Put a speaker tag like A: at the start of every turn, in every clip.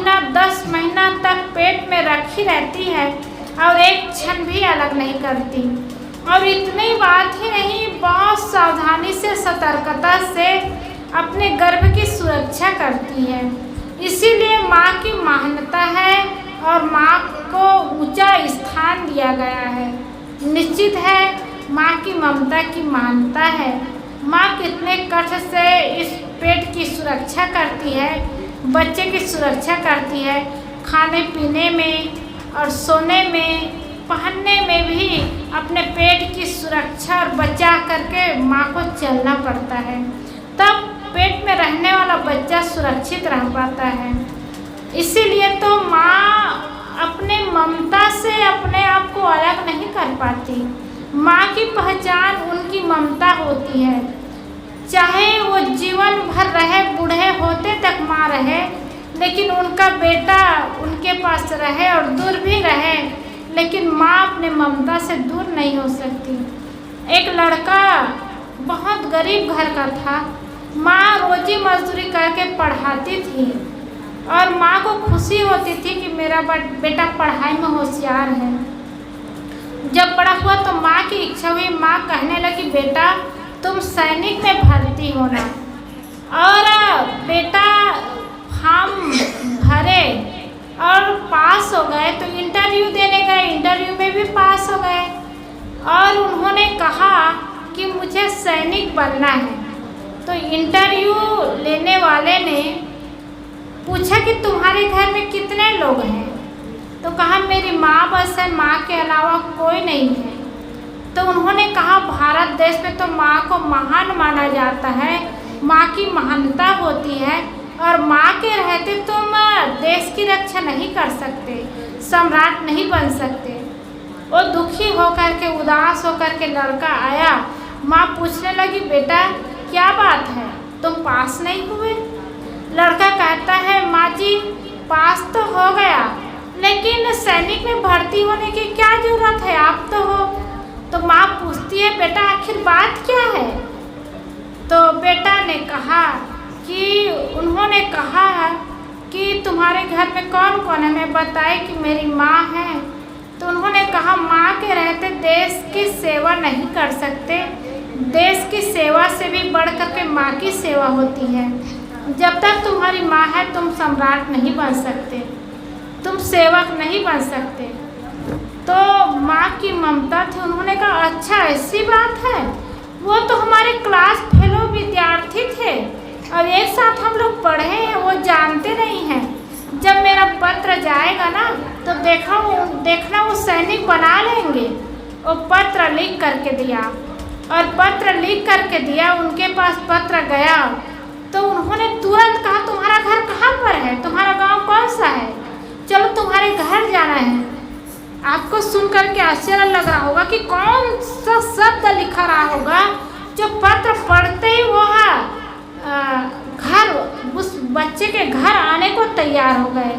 A: महीना 10 महीना तक पेट में रखी रहती है और एक क्षण भी अलग नहीं करती। और इतनी बात ही नहीं, बहुत सावधानी से, सतर्कता से अपने गर्भ की सुरक्षा करती है। इसीलिए माँ की महानता है और माँ को ऊंचा स्थान दिया गया है। निश्चित है माँ की ममता की महानता है। माँ कितने कष्ट से इस पेट की सुरक्षा करती है, बच्चे की सुरक्षा करती है। खाने पीने में और सोने में, पहनने में भी अपने पेट की सुरक्षा और बचा करके माँ को चलना पड़ता है, तब पेट में रहने वाला बच्चा सुरक्षित रह पाता है। इसीलिए तो माँ अपने ममता से अपने आप को अलग नहीं कर पाती। माँ की पहचान उनकी ममता होती है। चाहे वो जीवन भर रहे, बूढ़े होते तक माँ रहे, लेकिन उनका बेटा उनके पास रहे और दूर भी रहे, लेकिन माँ अपने ममता से दूर नहीं हो सकती। एक लड़का बहुत गरीब घर का था। माँ रोजी मजदूरी करके पढ़ाती थी और माँ को खुशी होती थी कि मेरा बेटा पढ़ाई में होशियार है। जब बड़ा हुआ तो माँ की इच्छा हुई, माँ कहने लगी बेटा तुम सैनिक में भर्ती होना। और बेटा फॉर्म भरे और पास हो गए, तो इंटरव्यू देने गए, इंटरव्यू में भी पास हो गए। और उन्होंने कहा कि मुझे सैनिक बनना है। तो इंटरव्यू लेने वाले ने पूछा कि तुम्हारे घर में कितने लोग हैं? तो कहा मेरी माँ बस है, माँ के अलावा कोई नहीं है। तो उन्होंने कहा भारत देश में तो माँ को महान माना जाता है, माँ की महानता होती है, और माँ के रहते तुम देश की रक्षा नहीं कर सकते, सम्राट नहीं बन सकते। वो दुखी होकर के, उदास होकर के लड़का आया। माँ पूछने लगी बेटा क्या बात है, तुम पास नहीं हुए? लड़का कहता है माँ जी पास तो हो गया, लेकिन सैनिक में भर्ती होने की क्या जरूरत है, आप तो हो। तो माँ पूछती है बेटा आखिर बात क्या है? तो बेटा ने कहा कि उन्होंने कहा कि तुम्हारे घर में कौन कौन है? मैं बताए कि मेरी माँ है। तो उन्होंने कहा माँ के रहते देश की सेवा नहीं कर सकते, देश की सेवा से भी बढ़ कर के माँ की सेवा होती है। जब तक तुम्हारी माँ है तुम सम्राट नहीं बन सकते, तुम सेवक नहीं बन सकते। तो माँ की ममता थी। उन्होंने कहा अच्छा ऐसी बात है, वो तो हमारे क्लास फेलो विद्यार्थी थे और एक साथ हम लोग पढ़े हैं, वो जानते नहीं हैं। जब मेरा पत्र जाएगा ना तो देखना वो सैनिक बना लेंगे। वो पत्र लिख करके दिया और पत्र लिख करके दिया, उनके पास पत्र गया तो उन्होंने तुरंत कहा तुम्हारा घर कहाँ पर है, तुम्हारा गांव कौन सा है, चलो तुम्हारे घर जाना है। आपको सुन करके आश्चर्य लग रहा होगा कि कौन सा शब्द लिखा रहा होगा जो पत्र पढ़ते ही वो घर, उस बच्चे के घर आने को तैयार हो गए।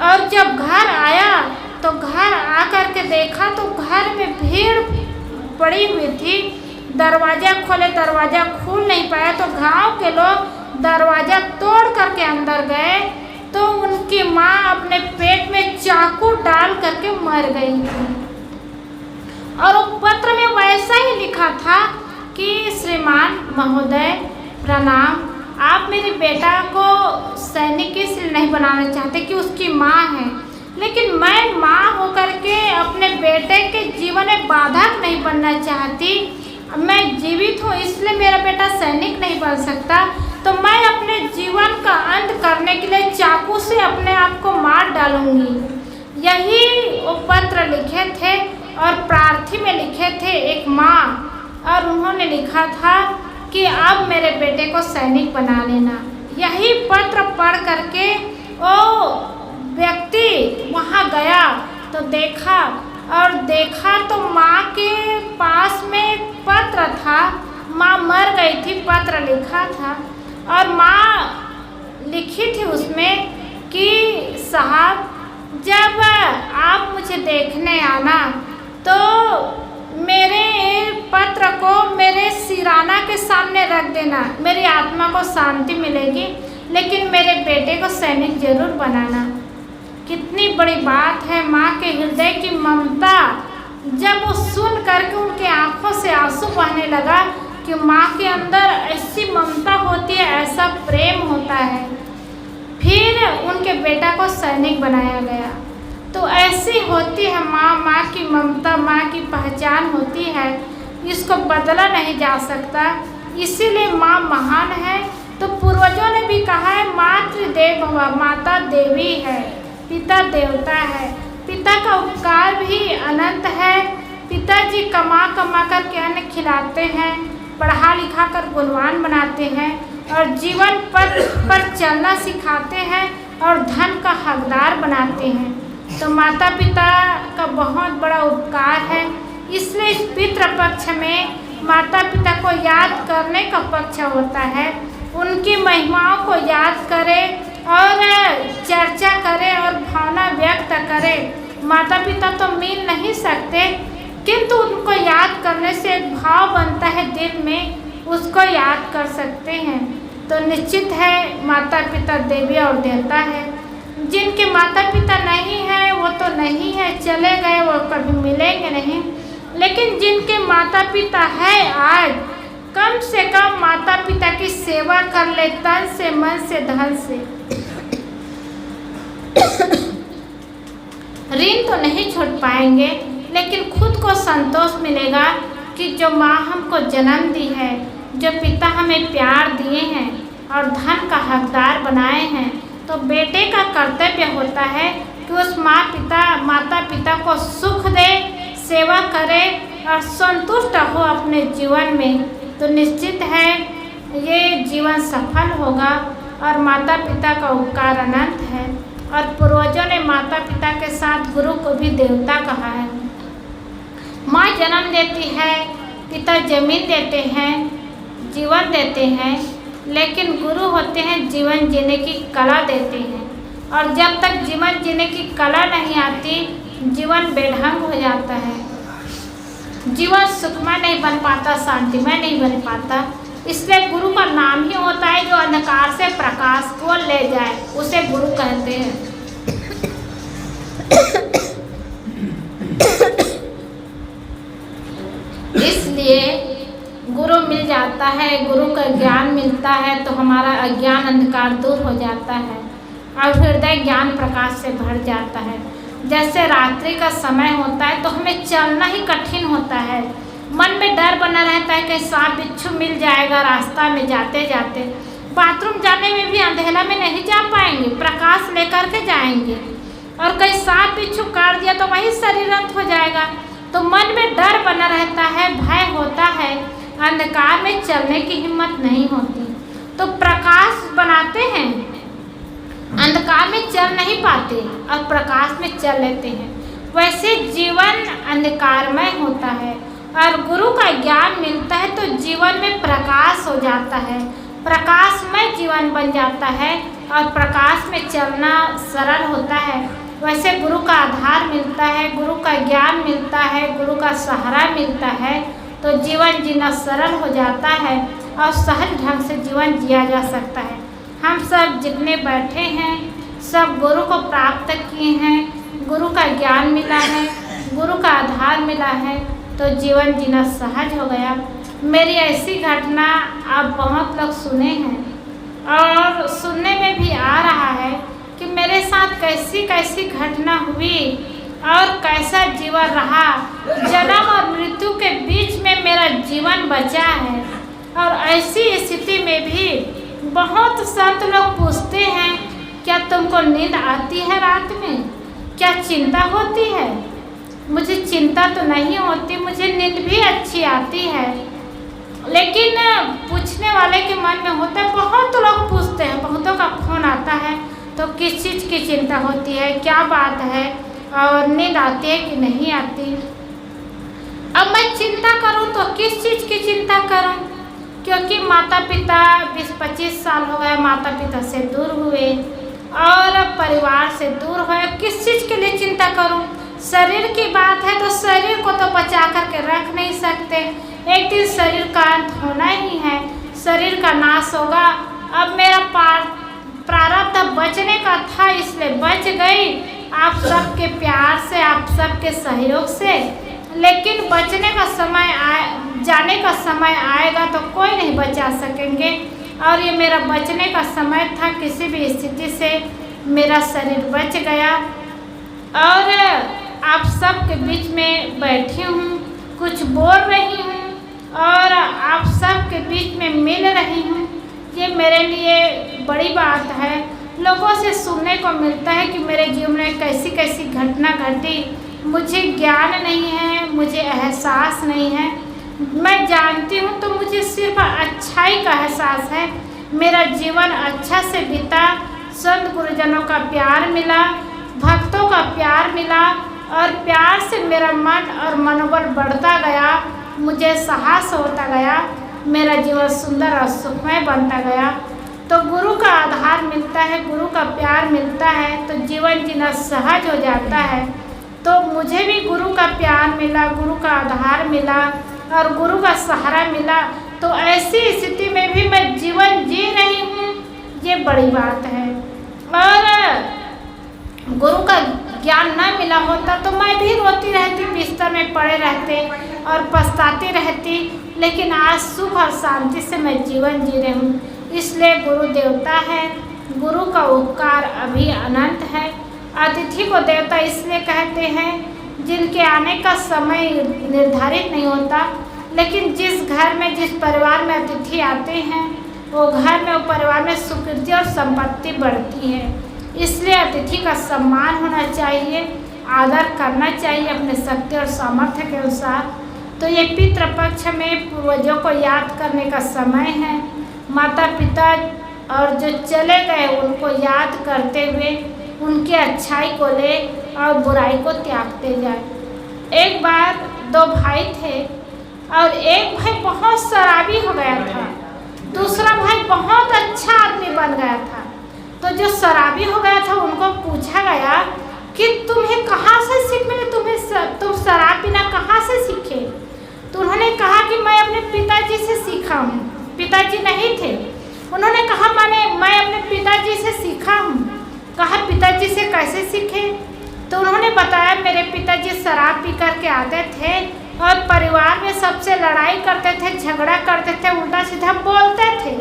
A: और जब घर आया तो घर आकर के देखा तो घर में भीड़ पड़ी हुई थी। दरवाज़ा खोले, दरवाज़ा खुल नहीं पाया तो गांव के लोग दरवाज़ा तोड़ करके अंदर गए तो उनकी माँ अपने पेट में चाकू डाल करके मर गई थी। और वो पत्र में वैसा ही लिखा था कि श्रीमान महोदय प्रणाम, आप मेरे बेटा को सैनिक इसलिए नहीं बनाना चाहते कि उसकी माँ है, लेकिन मैं माँ होकर के अपने बेटे के जीवन में बाधक नहीं बनना चाहती। मैं जीवित हूँ इसलिए मेरा बेटा सैनिक नहीं बन सकता, तो मैं अपने जीवन का अंत करने के लिए चाकू से अपने आप को मार डालूंगी। यही वो पत्र लिखे थे और प्रार्थी में लिखे थे एक माँ, और उन्होंने लिखा था कि अब मेरे बेटे को सैनिक बना लेना। यही पत्र पढ़ करके वो व्यक्ति वहाँ गया तो देखा तो माँ के पास में एक पत्र था। माँ मर गई थी, पत्र लिखा था और माँ लिखी थी उसमें कि साहब जब आप मुझे देखने आना तो मेरे पत्र को मेरे सिराना के सामने रख देना, मेरी आत्मा को शांति मिलेगी। लेकिन मेरे बेटे को सैनिक जरूर बनाना। कितनी बड़ी बात है माँ के हृदय की ममता। जब वो सुन करके उनके आंखों से आंसू बहने लगा कि माँ के अंदर ऐसी ममता होती है, ऐसा प्रेम होता है। फिर उनके बेटा को सैनिक बनाया गया। तो ऐसी होती है माँ, माँ की ममता, माँ की पहचान होती है, इसको बदला नहीं जा सकता। इसीलिए माँ महान है। तो पूर्वजों ने भी कहा है मातृदेव भव, माता देवी है, पिता देवता है। पिता का उपकार भी अनंत है। पिताजी कमा कमा कर के अन्न खिलाते हैं, पढ़ा लिखा कर गुणवान बनाते हैं और जीवन पथ पर चलना सिखाते हैं और धन का हकदार बनाते हैं। तो माता पिता का बहुत बड़ा उपकार है। इसलिए इस पितृ पक्ष में माता पिता को याद करने का पक्ष होता है। उनकी महिमाओं को याद करें और चर्चा करें और भावना व्यक्त करें। माता पिता तो मिल नहीं सकते, किंतु उनको याद करने से एक भाव बनता है दिल में, उसको याद कर सकते हैं। तो निश्चित है माता पिता देवी और देवता है। जिनके माता पिता नहीं है वो तो नहीं है, चले गए, वो कभी मिलेंगे नहीं। लेकिन जिनके माता पिता है आज, कम से कम माता पिता की सेवा कर ले, तन से मन से धन से। ऋण तो नहीं छूट पाएंगे, लेकिन खुद को संतोष मिलेगा कि जो माँ हमको जन्म दी है, जो पिता हमें प्यार दिए हैं और धन का हकदार बनाए हैं, तो बेटे का कर्तव्य होता है कि उस माता पिता को सुख दे, सेवा करे और संतुष्ट हो अपने जीवन में। तो निश्चित है ये जीवन सफल होगा। और माता पिता का उपकार अनंत है। और पूर्वजों ने माता पिता के साथ गुरु को भी देवता कहा है। माँ जन्म देती है, पिता जमीन देते हैं, जीवन देते हैं, लेकिन गुरु होते हैं जीवन जीने की कला देते हैं। और जब तक जीवन जीने की कला नहीं आती, जीवन बेढंग हो जाता है, जीवन सुखमय नहीं बन पाता, शांतिमय नहीं बन पाता। इसलिए गुरु का नाम ही होता है जो अंधकार से प्रकाश को ले जाए, उसे गुरु कहते हैं। इसलिए गुरु मिल जाता है, गुरु का ज्ञान मिलता है तो हमारा अज्ञान अंधकार दूर हो जाता है और हृदय ज्ञान प्रकाश से भर जाता है। जैसे रात्रि का समय होता है तो हमें चलना ही कठिन होता है, मन में डर बना रहता है कि सांप बिच्छू मिल जाएगा रास्ता में जाते जाते। बाथरूम जाने में भी अंधेला में नहीं जा पाएंगे, प्रकाश लेकर के जाएंगे। और कहीं सांप बिच्छू काट दिया तो वही शरीर अंत हो जाएगा। तो मन में डर बना रहता है, भय होता है, अंधकार में चलने की हिम्मत नहीं होती। तो प्रकाश बनाते हैं, अंधकार में चल नहीं पाते और प्रकाश में चल लेते हैं। वैसे जीवन अंधकारमय होता है और गुरु का ज्ञान मिलता है तो जीवन में प्रकाश हो जाता है, प्रकाशमय जीवन बन जाता है और प्रकाश में चलना सरल होता है। वैसे गुरु का आधार मिलता है, गुरु का ज्ञान मिलता है, गुरु का सहारा मिलता है तो जीवन जीना सरल हो जाता है और सहज ढंग से जीवन जिया जा सकता है। हम सब जितने बैठे हैं सब गुरु को प्राप्त किए हैं, गुरु का ज्ञान मिला है, गुरु का आधार मिला है तो जीवन जीना सहज हो गया। मेरी ऐसी घटना आप बहुत लोग सुने हैं और सुनने में भी आ रहा है कि मेरे साथ कैसी कैसी घटना हुई और कैसा जीवन रहा। जन्म और मृत्यु के बीच में मेरा जीवन बचा है। और ऐसी स्थिति में भी बहुत संत लोग पूछते हैं क्या तुमको नींद आती है रात में, क्या चिंता होती है? मुझे चिंता तो नहीं होती, मुझे नींद भी अच्छी आती है। लेकिन पूछने वाले के मन में होता है, बहुत लोग पूछते हैं, बहुतों का फोन आता है तो किस चीज़ की चिंता होती है, क्या बात है और नींद आती है कि नहीं आती। अब मैं चिंता करूं तो किस चीज़ की चिंता करूं, क्योंकि माता पिता 20-25 साल हो गए माता पिता से दूर हुए और परिवार से दूर हुए। किस चीज़ के लिए चिंता करूं? शरीर की बात है तो शरीर को तो बचा करके रख नहीं सकते, एक दिन शरीर का अंत होना ही है, शरीर का नाश होगा। अब मेरा प्रारब्ध बचने का था इसलिए बच गई, आप सबके प्यार से, आप सबके सहयोग से। लेकिन बचने का समय जाने का समय आएगा तो कोई नहीं बचा सकेंगे। और ये मेरा बचने का समय था, किसी भी स्थिति से मेरा शरीर बच गया और आप सबके बीच में बैठी हूँ, कुछ बोल रही हूँ और आप सबके बीच में मिल रही हूँ। ये मेरे लिए बड़ी बात है। लोगों से सुनने को मिलता है कि मेरे जीवन में कैसी कैसी घटना घटी, मुझे ज्ञान नहीं है, मुझे एहसास नहीं है। मैं जानती हूँ तो मुझे सिर्फ अच्छाई का एहसास है। मेरा जीवन अच्छा से बीता, संत गुरुजनों का प्यार मिला, भक्तों का प्यार मिला और प्यार से मेरा मन और मनोबल बढ़ता गया, मुझे साहस होता गया, मेरा जीवन सुंदर और सुखमय बनता गया। तो गुरु का आधार मिलता है, गुरु का प्यार मिलता है तो जीवन जीना सहज हो जाता है। तो मुझे भी गुरु का प्यार मिला, गुरु का आधार मिला और गुरु का सहारा मिला। तो ऐसी स्थिति में भी मैं जीवन जी रही हूँ, ये बड़ी बात है। और गुरु का ज्ञान न मिला होता तो मैं भी रोती रहती, बिस्तर में पड़े रहते और पछताती रहती। लेकिन आज सुख और शांति से मैं जीवन जी रही हूँ। इसलिए गुरु देवता है, गुरु का उपकार अभी अनंत है। अतिथि को देवता इसलिए कहते हैं जिनके आने का समय निर्धारित नहीं होता, लेकिन जिस घर में, जिस परिवार में अतिथि आते हैं वो घर में, वो परिवार में सुकृति और संपत्ति बढ़ती है। इसलिए अतिथि का सम्मान होना चाहिए, आदर करना चाहिए अपने शक्ति और सामर्थ्य के अनुसार। तो ये पितृपक्ष में पूर्वजों को याद करने का समय है। माता पिता और जो चले गए उनको याद करते हुए उनकी अच्छाई को ले और बुराई को त्यागते जाए। एक बार दो भाई थे और एक भाई बहुत शराबी हो गया था, दूसरा भाई बहुत अच्छा आदमी बन गया था। तो जो शराबी हो गया था उनको पूछा गया कि तुम्हें कहाँ से सीख मिली, तुम शराब पीना कहाँ से सीखे? तो उन्होंने कहा कि मैं अपने पिताजी से सीखा हूँ। पिताजी नहीं थे। उन्होंने कहा मैं अपने पिताजी से सीखा हूँ। कहा पिताजी से कैसे सीखे? तो उन्होंने बताया मेरे पिताजी शराब पी करके आते थे और परिवार में सबसे लड़ाई करते थे, झगड़ा करते थे, उल्टा सीधा बोलते थे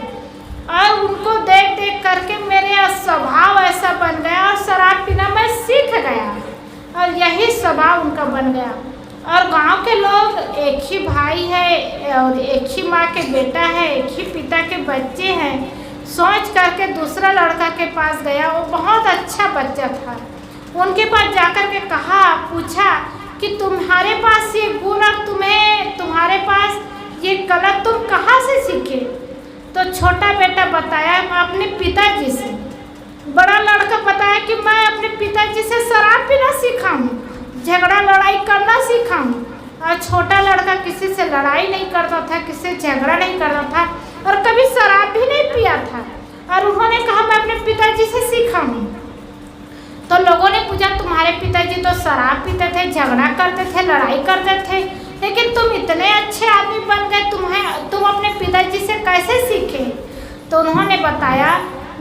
A: और उनको देख देख करके मेरे स्वभाव ऐसा बन गया और शराब पीना मैं सीख गया और यही स्वभाव उनका बन गया। और गांव के लोग, एक ही भाई है और एक ही माँ के बेटा है, एक ही पिता के बच्चे हैं, सोच करके दूसरा लड़का के पास गया। वो बहुत अच्छा बच्चा था। उनके पास जाकर के कहा, पूछा कि तुम्हारे पास ये गुण और तुम्हारे पास ये कला तुम कहाँ से सीखे? तो छोटा बेटा बताया मैं अपने पिताजी से। बड़ा लड़का बताया कि मैं अपने पिताजी से शराब पीना सीखा हूँ, झगड़ा लड़ाई करना सीखा हूँ। और छोटा लड़का किसी से लड़ाई नहीं करता था, किसी से झगड़ा नहीं करता था और कभी शराब भी नहीं पिया था। और उन्होंने कहा मैं अपने पिताजी से सीखा हूँ। तो लोगों ने पूछा तुम्हारे पिताजी तो शराब पीते थे, झगड़ा करते थे, लड़ाई करते थे, लेकिन तुम इतने अच्छे आदमी बन गए, तुम अपने पिताजी से कैसे सीखे? तो उन्होंने बताया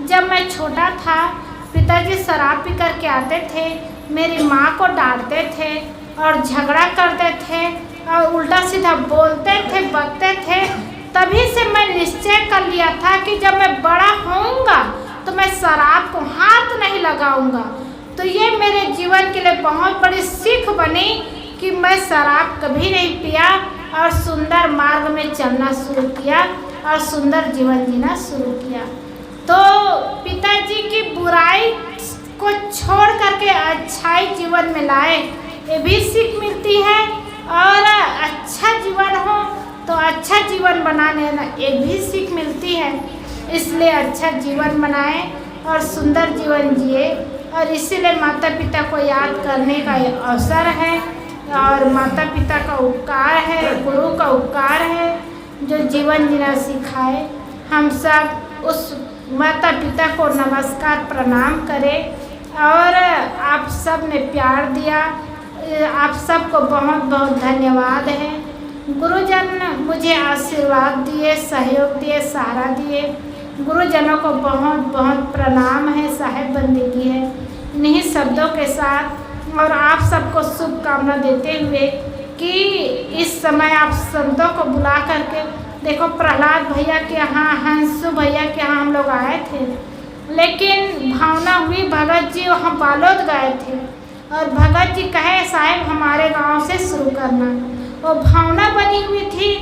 A: जब मैं छोटा था पिताजी शराब पी करके आते थे, मेरी माँ को डांटते थे और झगड़ा करते थे और उल्टा सीधा बोलते थे, बकते थे। तभी से मैं निश्चय कर लिया था कि जब मैं बड़ा होऊंगा तो मैं शराब को हाथ नहीं लगाऊंगा। तो ये मेरे जीवन के लिए बहुत बड़ी सीख बनी कि मैं शराब कभी नहीं पिया और सुंदर मार्ग में चलना शुरू किया और सुंदर जीवन जीना शुरू किया। तो पिताजी की बुराई को छोड़ करके अच्छाई जीवन में लाए, ये भी सीख मिलती है। और अच्छा जीवन हो तो अच्छा जीवन बनाने ये भी सीख मिलती है। इसलिए अच्छा जीवन बनाए और सुंदर जीवन जिए। और इसीलिए माता पिता को याद करने का ये अवसर है और माता पिता का उपकार है, गुरु का उपकार है जो जीवन जीना सिखाए। हम सब उस माता पिता को नमस्कार प्रणाम करें। और आप सब ने प्यार दिया, आप सबको बहुत बहुत धन्यवाद है। गुरुजन मुझे आशीर्वाद दिए, सहयोग दिए, सहारा दिए। गुरुजनों को बहुत बहुत प्रणाम है, साहेब बंदगी है। इन्हीं शब्दों के साथ और आप सबको शुभकामना देते हुए कि इस समय आप संतों को बुला करके देखो, प्रहलाद भैया के यहाँ, हंसू भैया के यहाँ हम लोग आए थे, लेकिन भावना हुई, भगत जी वहाँ बालोद गए थे और भगत जी कहे साहेब हमारे गांव से शुरू करना। वो भावना बनी हुई थी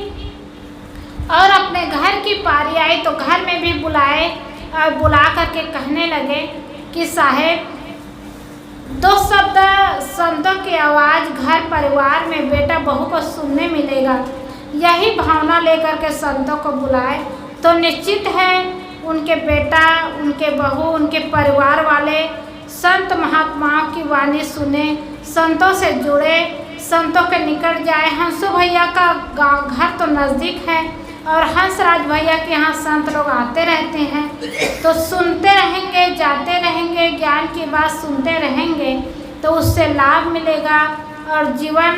A: और अपने घर की पारी आई तो घर में भी बुलाए और बुला करके कहने लगे कि साहेब दो शब्द संतों की आवाज़ घर परिवार में बेटा बहू को सुनने मिलेगा। यही भावना लेकर के संतों को बुलाए तो निश्चित है उनके बेटा, उनके बहू, उनके परिवार वाले संत महात्माओं की वाणी सुने, संतों से जुड़े, संतों के निकट जाए। हंसू भैया का घर तो नज़दीक है और हंसराज भैया के यहाँ संत लोग आते रहते हैं, तो सुनते रहेंगे, जाते रहेंगे, ज्ञान की बात सुनते रहेंगे तो उससे लाभ मिलेगा और जीवन